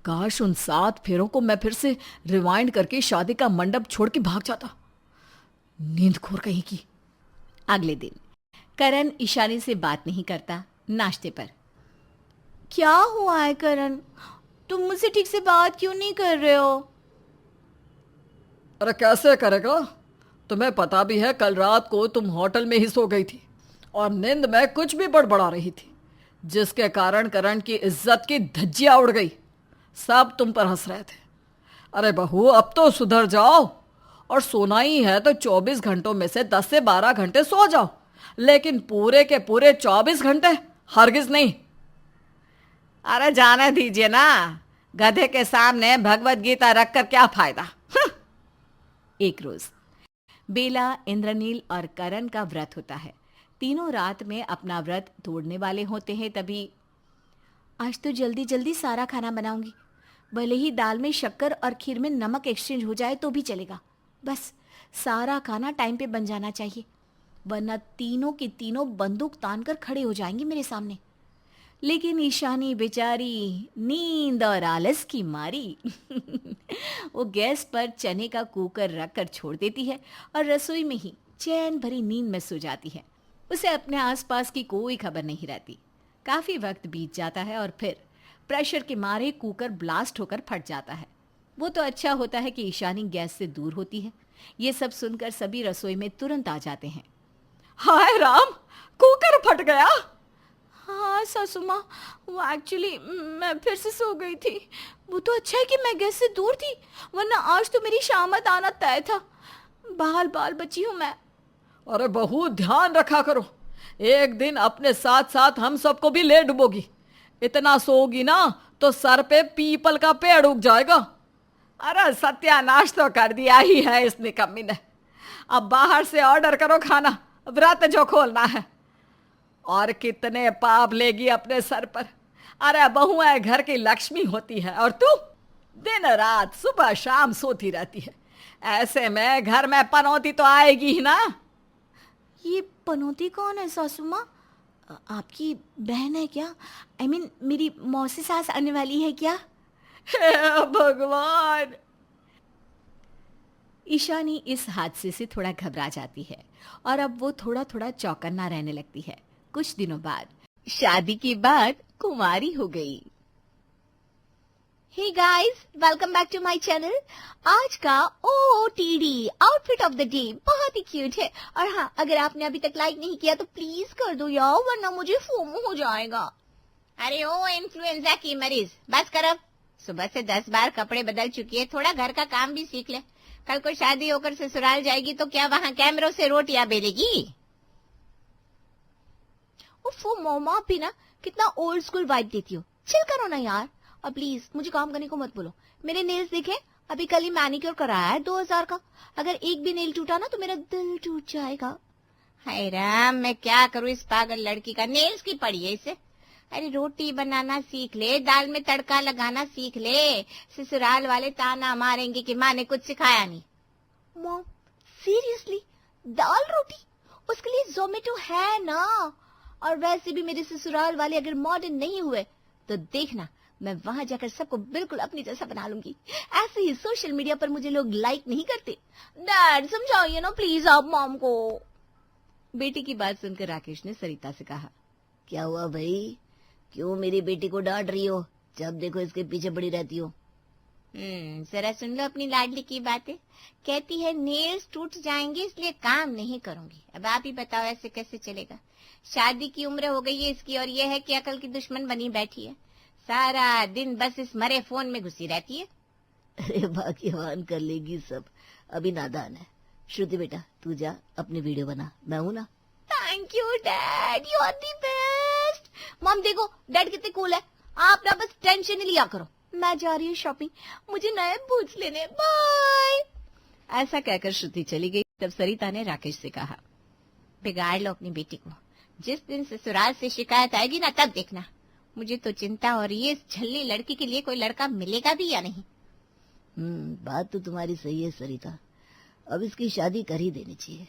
काश उन 7 फेरों को मैं फिर से रिवाइंड करके शादी का मंडप छोड़ के भाग जाता। नींद खोर कहीं की। अगले दिन करण ईशानी से बात नहीं करता। नाश्ते पर, क्या हुआ है करण, तुम मुझसे ठीक से बात क्यों नहीं कर रहे हो? अरे कैसे करेगा, तुम्हें पता भी है कल रात को तुम होटल में ही सो गई थी और नींद में कुछ भी बड़बड़ा रही थी, जिसके कारण करण की इज्जत की धज्जियां उड़ गई। सब तुम पर हंस रहे थे। अरे बहू अब तो सुधर जाओ, और सोना ही है तो 24 घंटों में से 10 से 12 घंटे सो जाओ, लेकिन पूरे के पूरे 24 घंटे हरगिज नहीं। अरे जाने दीजिए ना, गधे के सामने भगवत गीता रखकर क्या फायदा। एक रोज बेला, इंद्रनील और करण का व्रत होता है। तीनों रात में अपना व्रत तोड़ने वाले होते हैं। तभी, आज तो जल्दी जल्दी सारा खाना बनाऊंगी, भले ही दाल में शक्कर और खीर में नमक एक्सचेंज हो जाए तो भी चलेगा, बस सारा खाना टाइम पे बन जाना चाहिए, वरना तीनों की तीनों बंदूक तान कर खड़े हो जाएंगे मेरे सामने। लेकिन ईशानी बेचारी नींद और आलस की मारी वो गैस पर चने का कुकर रखकर छोड़ देती है और रसोई में ही चैन भरी नींद में सो जाती है। उसे अपने आसपास की कोई खबर नहीं रहती। काफी वक्त बीत जाता है और फिर प्रेशर के मारे कुकर ब्लास्ट होकर फट जाता है। वो तो अच्छा होता है कि ईशानी गैस से दूर होती है। ये सब सुनकर सभी रसोई में तुरंत आ जाते हैं। हाय राम, कुकर फट गया। हाँ सासू माँ, वो एक्चुअली मैं फिर से सो गई थी। वो तो अच्छा है कि मैं गैस से दूर थी, वरना आज तो मेरी शामत आना तय था। बाल बाल बची हूँ मैं। अरे बहू ध्यान रखा करो, एक दिन अपने साथ साथ हम सबको भी ले डुबोगी। इतना सोगी ना तो सर पे पीपल का पेड़ उग जाएगा। अरे सत्यानाश तो कर दिया ही है इस निकम्मी ने। अब बाहर से ऑर्डर करो खाना, व्रत जो खोलना है। और कितने पाप लेगी अपने सर पर। अरे बहुएं घर की लक्ष्मी होती है और तू दिन रात सुबह शाम सोती रहती है। ऐसे में घर में पनौती तो आएगी ही ना। ये पनौती कौन है सासू माँ? आपकी बहन है क्या? I mean, मेरी मौसी सास आने वाली है क्या? हे भगवान। ईशानी इस हादसे से थोड़ा घबरा जाती है और अब वो थोड़ा थोड़ा चौकन्ना रहने लगती है। कुछ दिनों बाद शादी के बाद कुंवारी हो गई। Hey guys, welcome back to my channel. आज का OOTD outfit of the day बहुत ही क्यूट है। और हाँ, अगर आपने अभी तक लाइक नहीं किया तो प्लीज कर दो यार, वरना मुझे फोमो हो जाएगा। अरे ओ इन्फ्लुएंजा की मरीज, बस कर अब। सुबह से 10 बार कपड़े बदल चुकी है, थोड़ा घर का काम भी सीख ले। कल को शादी होकर ससुराल जाएगी तो क्या वहां कैमरों से रोटियां बेलेगी? उफ़ो मोमा, आप भी ना कितना ओल्ड स्कूल वाइब देती हो। चिल करो ना यार, और प्लीज मुझे काम करने को मत बोलो। मेरे नेल्स देखे, अभी कल ही मैनिक्योर कराया है 2000 का। अगर एक भी नेल टूटा ना तो मेरा दिल टूट जाएगा। हाय राम, मैं क्या करूं इस पागल लड़की का, नेल्स की पड़ी है इसे। अरे रोटी बनाना सीख ले, दाल में तड़का लगाना सीख ले। ससुराल वाले ताना मारेंगे कि माँ ने कुछ सिखाया नहीं। मॉम सीरियसली, दाल रोटी? उसके लिए जोमेटो है ना। और वैसे भी मेरे ससुराल वाले अगर मॉडर्न नहीं हुए तो देखना, मैं वहां जाकर सबको बिल्कुल अपनी जैसा बना लूंगी। ऐसे ही सोशल मीडिया पर मुझे लोग लाइक नहीं करते। डैड समझाइए ना प्लीज आप मॉम को। बेटी की बात सुनकर राकेश ने सरिता से कहा, क्या हुआ भाई, क्यों मेरी बेटी को डांट रही हो? जब देखो इसके पीछे पड़ी रहती हो। जरा सुन लो अपनी लाडली की बातें। कहती है नेल्स टूट जाएंगे इसलिए काम नहीं करूंगी। अब आप ही बताओ ऐसे कैसे चलेगा? शादी की उम्र हो गई है इसकी और ये है कि अकल की दुश्मन बनी बैठी है। सारा दिन बस इस मरे फोन में घुसी रहती है। अरे भाग्यवान कर लेगी सब, अभी नादान है। श्रुति बेटा तू जा अपनी वीडियो बना, मैं हूं ना। Thank you dad, you are the best. Mom देखो डैड कितने कूल है। आप ना बस टेंशन ही लिया करो, मैं जा रही हूँ शॉपिंग, मुझे नए बूट्स लेने, बाय। ऐसा कहकर श्रुति चली गई। तब सरिता ने राकेश से कहा, बिगाड़ लो अपनी बेटी को, जिस दिन ससुराल से शिकायत आएगी ना तब देखना। मुझे तो चिंता हो रही है इस झल्ली लड़की के लिए कोई लड़का मिलेगा भी या नहीं। बात तो तुम्हारी सही है सरिता, अब इसकी शादी कर ही देनी चाहिए।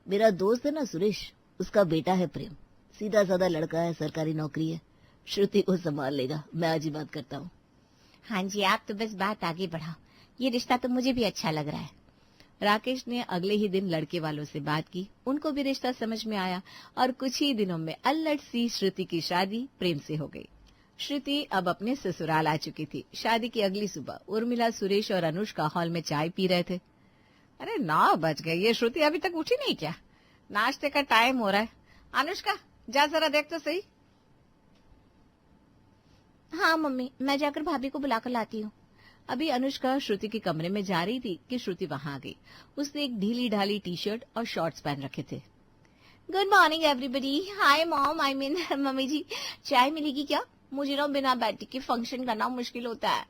मेरा दोस्त है ना सुरेश, उसका बेटा है प्रेम, सीधा साधा लड़का है, सरकारी नौकरी है, श्रुति को संभाल लेगा। मैं आज ही बात करता हूँ। हाँ जी, आप तो बस बात आगे बढ़ाओ, ये रिश्ता तो मुझे भी अच्छा लग रहा है। राकेश ने अगले ही दिन लड़के वालों से बात की, उनको भी रिश्ता समझ में आया और कुछ ही दिनों में अल्लड़ सी श्रुति की शादी प्रेम से हो गई। श्रुति अब अपने ससुराल आ चुकी थी। शादी की अगली सुबह उर्मिला, सुरेश और अनुष्का हॉल में चाय पी रहे थे। अरे 9 बज गए, ये श्रुति अभी तक उठी नहीं क्या? नाश्ते का टाइम हो रहा है। अनुष्का जा जरा देख तो सही। हाँ मम्मी, मैं जाकर भाभी को बुलाकर लाती हूँ। अभी अनुष्का श्रुति के कमरे में जा रही थी कि श्रुति वहां आ गई। उसने एक ढीली ढाली टी शर्ट और शॉर्ट्स पहन रखे थे। Good morning everybody. Hi mom, I mean मम्मी जी, चाय मिलेगी क्या? मुझे ना बिना बैठी के फंक्शन करना मुश्किल होता है।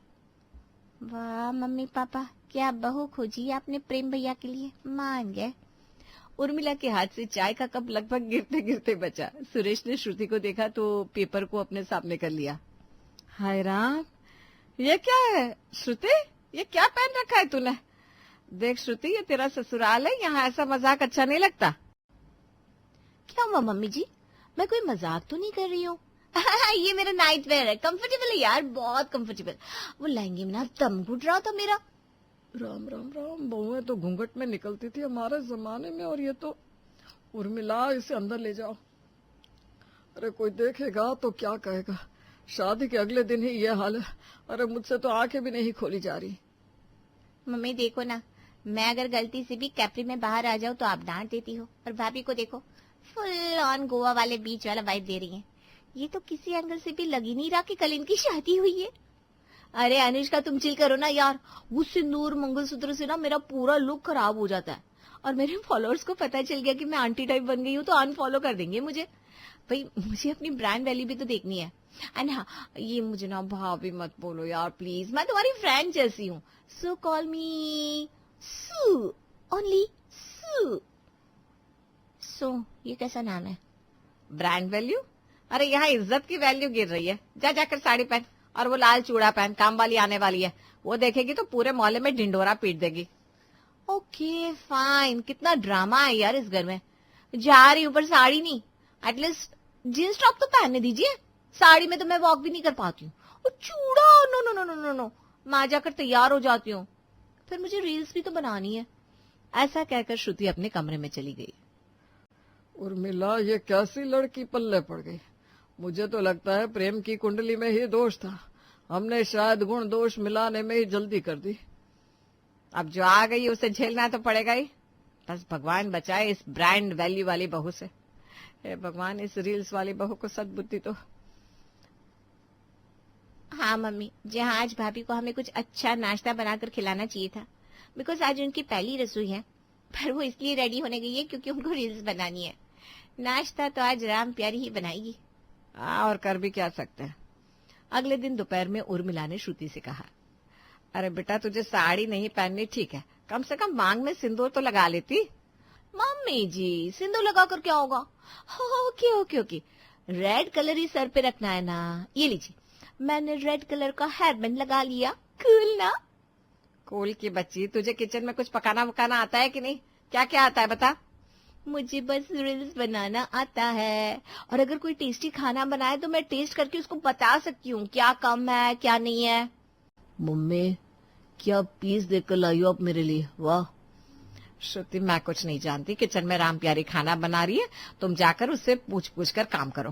वाह मम्मी पापा, क्या बहू खोजी आपने प्रेम भैया के लिए, मान गए। उर्मिला के हाथ से चाय का कप लगभग गिरते गिरते बचा। सुरेश ने श्रुति को देखा तो पेपर को अपने सामने कर लिया। हाय राम, ये क्या है श्रुति? ये क्या पहन रखा है तूने? देख श्रुति, ये तेरा ससुराल है, यहाँ ऐसा मजाक अच्छा नहीं लगता। क्या हुआ मम्मी जी, मैं कोई मजाक तो नहीं कर रही हूँ। ये मेरा नाइट वेयर है, कंफर्टेबल है यार, बहुत कंफर्टेबल। वो लहंगे में ना दम घुट रहा था मेरा। राम राम राम, बहुएं तो घूंघट में निकलती थी हमारे जमाने में, और ये तो उर्मिला, इसे अंदर ले जाओ। अरे कोई देखेगा तो क्या कहेगा? शादी के अगले दिन ही ये हाल है। अरे मुझसे तो आंखें भी नहीं खोली जा रही। मम्मी देखो ना, मैं अगर गलती से भी कैपरी में बाहर आ जाऊं तो आप डांट देती हो, और भाभी को देखो फुल ऑन गोवा वाले बीच वाला वाइब दे रही है। ये तो किसी एंगल से भी लग ही नहीं रहा कि कल इनकी शादी हुई है। अरे अनुष्का तुम चिल करो ना यार, वो सिंदूर मंगलसूत्र से ना मेरा पूरा लुक खराब हो जाता है, और मेरे फॉलोअर्स को पता चल गया कि मैं आंटी टाइप बन गई हूँ तो अनफॉलो कर देंगे मुझे। भाई मुझे अपनी ब्रांड वैल्यू भी तो देखनी है। एंड हाँ, ये मुझे ना भाभी मत बोलो यार प्लीज, मैं तुम्हारी फ्रेंड जैसी हूँ। सो कॉल मी सू, ओनली सू। सो ये कैसा नाम है? Brand value? अरे यहाँ इज्जत की वैल्यू गिर रही है। जा जाकर साड़ी पहन और वो लाल चूड़ा पहन, काम वाली आने वाली है, वो देखेगी तो पूरे मोहल्ले में ढिंडोरा पीट देगी। ओके फाइन, कितना ड्रामा है यार इस घर में। जा रही हूँ पर साड़ी नहीं, एटलीस्ट जींस टॉप तो पहनने दीजिए। साड़ी में तो मैं वॉक भी नहीं कर पाती हूँ। और चूड़ा, no no no no no no, मैं जाकर तैयार हो जाती हूँ, फिर मुझे रील्स भी तो बनानी है। ऐसा कहकर श्रुति अपने कमरे में चली गई। उर्मिला, ये कैसी लड़की पल्ले पड़ गई? मुझे तो लगता है प्रेम की कुंडली में ही दोष था, हमने शायद गुण दोष मिलाने में ही जल्दी कर दी। अब जो आ गई उसे झेलना तो पड़ेगा ही। बस भगवान बचाए इस ब्रांड वैल्यू वाली बहू से। हे भगवान, इस रील्स वाली बहू को सद्बुद्धि तो। हाँ मम्मी, जहाँ आज भाभी को हमें कुछ अच्छा नाश्ता बनाकर खिलाना चाहिए था, बिकॉज आज उनकी पहली रसोई है, पर वो इसलिए रेडी होने गई है क्योंकि उनको रील्स बनानी है। नाश्ता तो आज राम प्यारी ही बनाएगी। और कर भी क्या सकते हैं। अगले दिन दोपहर में उर्मिला ने श्रुति से कहा, अरे बेटा तुझे साड़ी नहीं पहननी ठीक है, कम से कम मांग में सिंदूर तो लगा लेती। मम्मी जी सिंदूर लगाकर क्या होगा? Okay okay okay, red colour ही सर पे रखना है ना। ये लीजिए, मैंने रेड कलर का हेयर बैंड लगा लिया। कूल ना? कूल की बच्ची, तुझे किचन में कुछ पकाना वकाना आता है कि नहीं? क्या क्या आता है बता। मुझे बस रील्स बनाना आता है, और अगर कोई टेस्टी खाना बनाए तो मैं टेस्ट करके उसको बता सकती हूँ क्या कम है क्या नहीं है। मम्मी क्या पीस देकर लाई हो आप मेरे लिए? वाह। श्रुति मैं कुछ नहीं जानती, किचन में राम प्यारी खाना बना रही है, तुम जाकर उससे पूछ पूछ कर काम करो।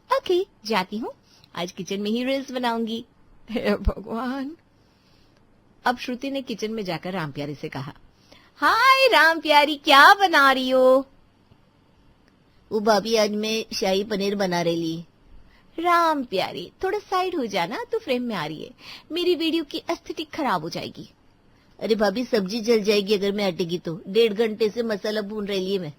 ओके जाती हूँ, आज किचन में ही रील्स बनाऊंगी। हे भगवान। अब श्रुति ने किचन में जाकर राम प्यारी से कहा, हाय राम प्यारी क्या बना रही हो? वो भाभी आज मैं शाही पनीर बना रही। राम प्यारी थोड़ा साइड हो जाना, तो फ्रेम में आ रही है, मेरी वीडियो की एस्थेटिक खराब हो जाएगी। अरे भाभी सब्जी जल जाएगी अगर मैं हटेगी तो। 1.5 घंटे से मसाला भून रही है मैं,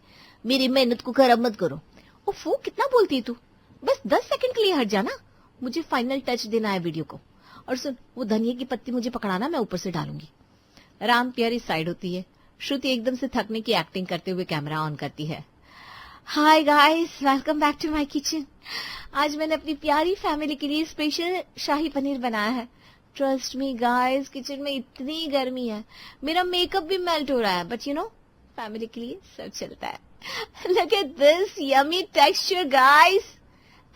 मेरी मेहनत को खराब मत करो। ओफो कितना बोलती है तू, बस 10 सेकंड के लिए हट जाना, मुझे फाइनल टच देना है वीडियो को। और सुन, वो धनिया की पत्ती मुझे पकड़ाना, मैं ऊपर से डालूंगी। राम प्यारी साइड होती है। श्रुति एकदम से थकने की एक्टिंग करते हुए कैमरा ऑन करती है। Hi guys, welcome back to my kitchen. आज मैंने अपनी प्यारी फैमिली के लिए स्पेशल शाही पनीर बनाया है। ट्रस्ट मी गाइस, किचन में इतनी गर्मी है, मेरा मेकअप भी मेल्ट हो रहा है, बट यू नो फैमिली के लिए सब चलता है। Look at this yummy texture guys.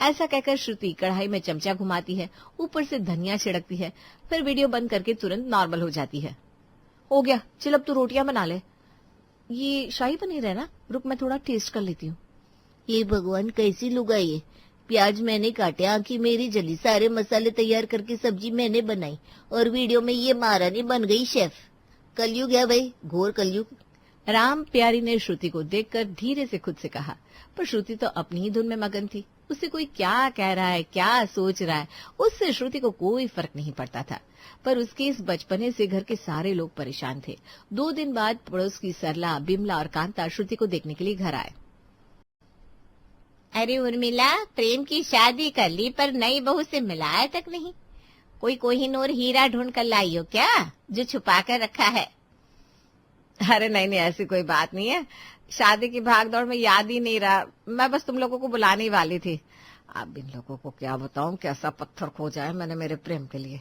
ऐसा कहकर श्रुति कढ़ाई में चमचा घुमाती है, ऊपर से धनिया छिड़कती है, फिर वीडियो बंद करके तुरंत नॉर्मल हो जाती है। हो गया, चल अब तू रोटियां बना ले। ये शाही पनीर है ना, रुक मैं थोड़ा टेस्ट कर लेती हूँ। ये भगवान कैसी लुगाई है। प्याज मैंने काटे, आंखी मेरी जली, सारे मसाले तैयार करके सब्जी मैंने बनाई, और वीडियो में ये महारानी बन गई शेफ। कलयुग है भाई, घोर कलयुग। राम प्यारी ने श्रुति को देखकर धीरे से खुद से कहा, पर श्रुति तो अपनी ही धुन में मगन थी। उससे कोई क्या कह रहा है, क्या सोच रहा है, उससे श्रुति को कोई फर्क नहीं पड़ता था। पर उसके इस बचपने से घर के सारे लोग परेशान थे। 2 दिन बाद पड़ोस की सरला, बिमला और कांता श्रुति को देखने के लिए घर आए। अरे उर्मिला, प्रेम की शादी कर ली पर नई बहू से मिलाया तक नहीं। कोई कोहिनूर हीरा ढूंढ कर लाई हो क्या, जो छुपा कर रखा है? अरे नहीं नहीं, ऐसी कोई बात नहीं है, शादी की भागदौड़ में याद ही नहीं रहा। मैं बस तुम लोगों को बुलाने ही वाली थी। अब इन लोगों को क्या बताऊं कैसा पत्थर खोजा है मैंने मेरे प्रेम के लिए।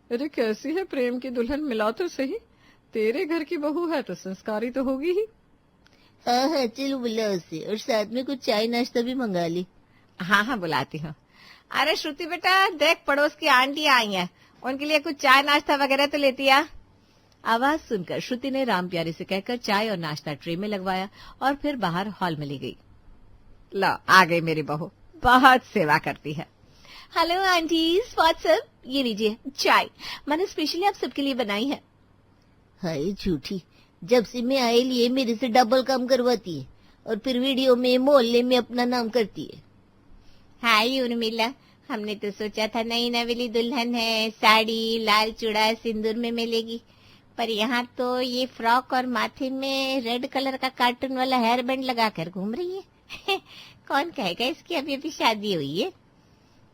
अरे कैसी है प्रेम की दुल्हन, मिला तो सही। तेरे घर की बहू है तो संस्कारी तो होगी ही। हाँ हाँ चलो बुला उसे, और साथ में कुछ चाय नाश्ता भी मंगा ली। हाँ हाँ बुलाती हूँ। अरे श्रुति बेटा देख, पड़ोस की आंटी आई है, उनके लिए कुछ चाय नाश्ता वगैरह तो लेती आ। आवाज सुनकर श्रुति ने राम प्यारे से कहकर चाय और नाश्ता ट्रे में लगवाया और फिर बाहर हॉल में ले गई। लो आ गई मेरी बहू, बहुत सेवा करती है। हेलो आंटीज, व्हाट्सअप, ये लीजिए चाय, मैंने स्पेशली आप सबके लिए बनाई है। हाय झूठी, जब से मैं आए लिए मेरे से डबल काम करवाती है, और फिर वीडियो में मोहल्ले में अपना नाम करती है। हाय उर्मिला, हमने तो सोचा था नई नवेली दुल्हन है, साड़ी लाल चूड़ा सिंदूर में मिलेगी, पर यहाँ तो ये फ्रॉक और माथे में रेड कलर का कार्टून वाला हेयर बैंड लगाकर घूम रही है। कौन कहेगा इसकी अभी अभी शादी हुई है।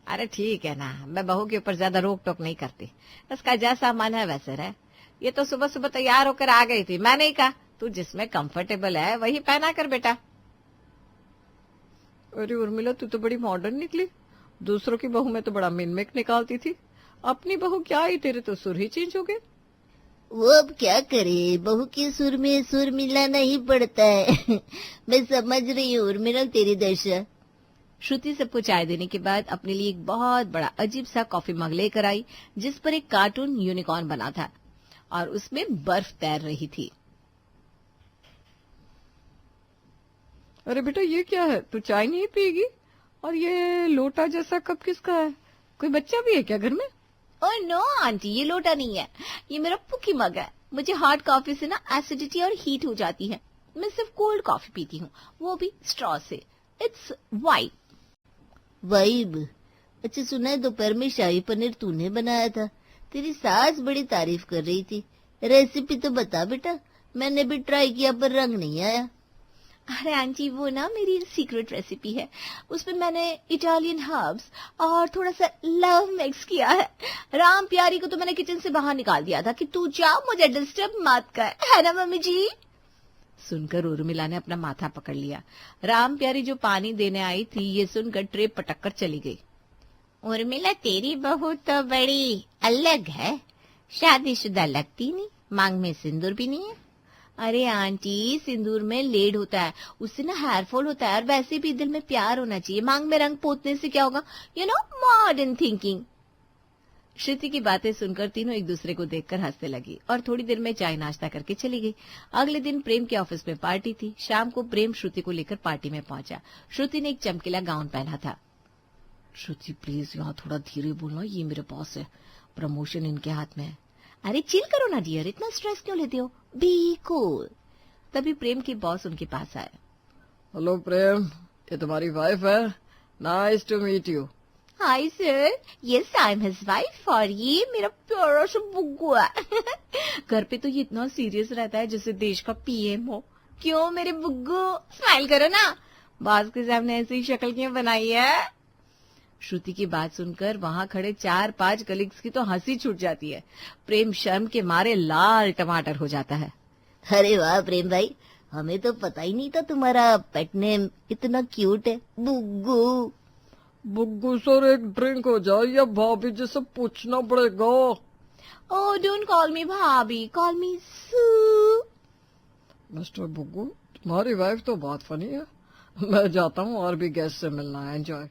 अरे ठीक है ना, मैं बहू के ऊपर ज्यादा रोक टोक नहीं करती, उसका जैसा मन है वैसे रहे। ये तो सुबह सुबह तैयार होकर आ गई थी, मैंने ही कहा तू जिसमें कंफर्टेबल है वही पहना कर बेटा। अरे उर्मिला तू तो बड़ी मॉडर्न निकली, दूसरों की बहू में तो बड़ा मिनमेक निकालती थी, अपनी बहू क्या आई, तेरे तो सुर ही चेंज हो गए। वो अब क्या करे, बहू के सुर में सुर मिलाना ही पड़ता है। मैं समझ रही हूँ उर्मिला तेरी दशा। श्रुति सबको चाय देने के बाद अपने लिए एक बहुत बड़ा अजीब सा कॉफी मग लेकर आई, जिस पर एक कार्टून यूनिकॉर्न बना था और उसमें बर्फ तैर रही थी। अरे बेटा ये क्या है, तू चाय नहीं पिएगी? और ये लोटा जैसा कप किसका है, कोई बच्चा भी है क्या घर में? ओह नो आंटी, ये लोटा नहीं है, ये मेरा पुकी मग है। मुझे हॉट कॉफी से ना एसिडिटी और हीट हो जाती है, मैं सिर्फ कोल्ड कॉफी पीती हूँ, वो भी स्ट्रॉ से। It's vibe. वाइब अच्छा सुना है दोपहर में शाही पनीर तूने बनाया था, तेरी सास बड़ी तारीफ कर रही थी। रेसिपी तो बता बेटा, मैंने भी ट्राई किया पर रंग नहीं आया। अरे आंटी वो ना मेरी सीक्रेट रेसिपी है, उसमें मैंने इटालियन हर्ब्स और थोड़ा सा लव मिक्स किया है। राम प्यारी को तो मैंने किचन से बाहर निकाल दिया था कि तू जा, मुझे डिस्टर्ब मत कर, है ना मम्मी जी। सुनकर उर्मिला ने अपना माथा पकड़ लिया। राम प्यारी जो पानी देने आई थी ये सुनकर ट्रे पटक कर चली गई। उर्मिला तेरी बहू तो बड़ी अलग है, शादीशुदा लगती नहीं, मांग में सिंदूर भी नहीं है। अरे आंटी सिंदूर में लेड होता है, उससे ना हेयर फॉल होता है, और वैसे भी दिल में प्यार होना चाहिए, मांग में रंग पोतने से क्या होगा, यू नो मॉडर्न थिंकिंग। श्रुति की बातें सुनकर तीनों एक दूसरे को देखकर हंसने लगी और थोड़ी देर में चाय नाश्ता करके चली गई। अगले दिन प्रेम के ऑफिस में पार्टी थी। शाम को प्रेम श्रुति को लेकर पार्टी में पहुंचा। श्रुति ने एक चमकीला गाउन पहना था। श्रुति प्लीज यहाँ थोड़ा धीरे बोलना, ये मेरे बॉस है, प्रमोशन इनके हाथ में है। अरे चिल करो ना डियर, इतना स्ट्रेस क्यों लेते हो, बी कूल। तभी प्रेम की बॉस उनके पास आए। हेलो प्रेम, ये तुम्हारी वाइफ है, nice to meet you. Hi sir, yes I am his wife और ये मेरा प्यारा सा बुग्गू है। घर पे तो ये इतना सीरियस रहता है जैसे देश का पीएम हो। क्यों मेरे बुग्गू, स्माइल करो ना, बॉस के सामने ऐसी ही शक्ल क्यों बनाई है। श्रुति की बात सुनकर वहां खड़े 4-5 कलीग्स की तो हंसी छूट जाती है। प्रेम शर्म के मारे लाल टमाटर हो जाता है। अरे वाह प्रेम भाई, हमें तो पता ही नहीं था तुम्हारा पेट नेम इतना क्यूट है, बुग्गू। बुग्गू सर एक ड्रिंक हो जाए या भाभी जी से पूछना पड़ेगा। ओह डोंट कॉल मी भाभी, कॉल मी सू। मिस्टर बुग्गू, तुम्हारी वाइफ तो बहुत फनी है। मैं जाता हूँ और भी गेस्ट से मिलना है, एंजॉय।